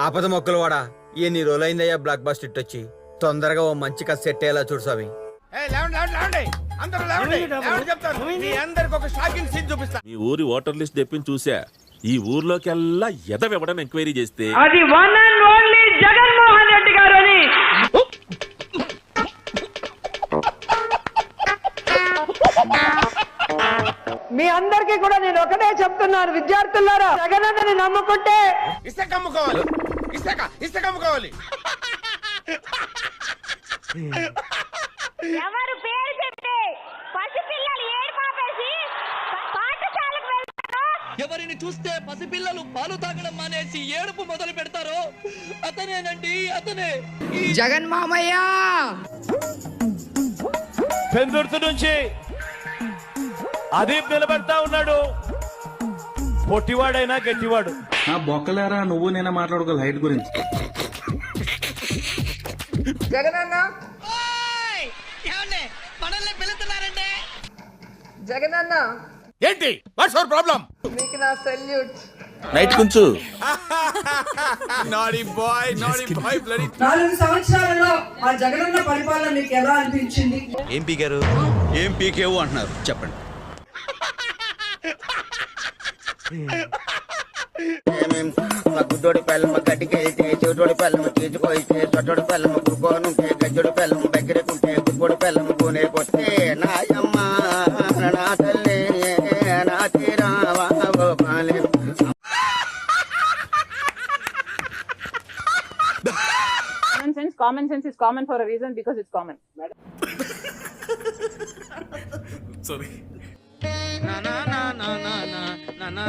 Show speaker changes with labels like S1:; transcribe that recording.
S1: ఆపద మొక్కలు వాడా ఎన్ని రోజులైందయ్యా బ్లాక్ బస్టర్ హిట్ వచ్చి. తొందరగా ఓ మంచి కథ సెట్ అయ్యేలా చూడు స్వామి.
S2: మీ ఊరి ఓటర్ లిస్ట్ తెప్పించి చూసా. ఈ ఊర్లోకెల్లా ఎదవెవడని ఎంక్వైరీ చేస్తే
S3: అది one and only Jaganmohan Reddy గారు అని. మీ అందరికీ కూడా నేను ఒకటే చెప్తున్నాను, విద్యార్థులారా, జగనన్నని నమ్ముకుంటే
S4: ఇసుక అమ్ముకోవాలి.
S5: ఎవరు పేరు చెప్తే పసిపిల్లలు ఏడుపాపేసి పాఠశాలకు వెళ్తారో,
S6: ఎవరిని చూస్తే పసిపిల్లలు పాలు తాగడం మానేసి ఏడుపు మొదలు పెడతారో అతనేనండి, అతనే
S7: జగన్ మామయ్య.
S8: పెందుర్తి నుంచి అదీప్ నిలబెడతా ఉన్నాడు. పొట్టివాడైనా గట్టివాడు.
S9: నా బొక్కలేరా నువ్వు నేనే మాట్లాడుకో హైట్ గురించి.
S7: జగనన్న
S6: మనల్ని పిలుస్తున్నారండి.
S7: జగనన్న
S4: ఏంటి వాట్స్ యువర్ ప్రాబ్లం?
S7: మీకు నా సెల్యూట్.
S2: నైట్ కొంచెం
S7: 4 సంవత్సరాలలో మా జగనన్న పరిపాలన మీకు ఎలా అనిపించింది?
S10: ఏం పీకారు? ఏం పీకేవు అంటున్నారు చెప్పండి.
S1: గుడ్డోడి పల్లెమ్మ గడ్డికెళ్తే చెవిటోడి పల్లెమ్మ తీసుకొయితే చొట్టోడి పల్లెమ్మ కురుకోనుంటే గజ్జోడి పల్లెమ్మ దగ్గరకుంటే గుడ్డోడి పల్లెమ్మ కోనే కొట్టే నాయమ్మ నా తల్లి నా తీరావా బాలే.
S3: Common sense is common for a reason, because it's common.
S2: Sorry.
S6: నా నా నా నా నా నా నా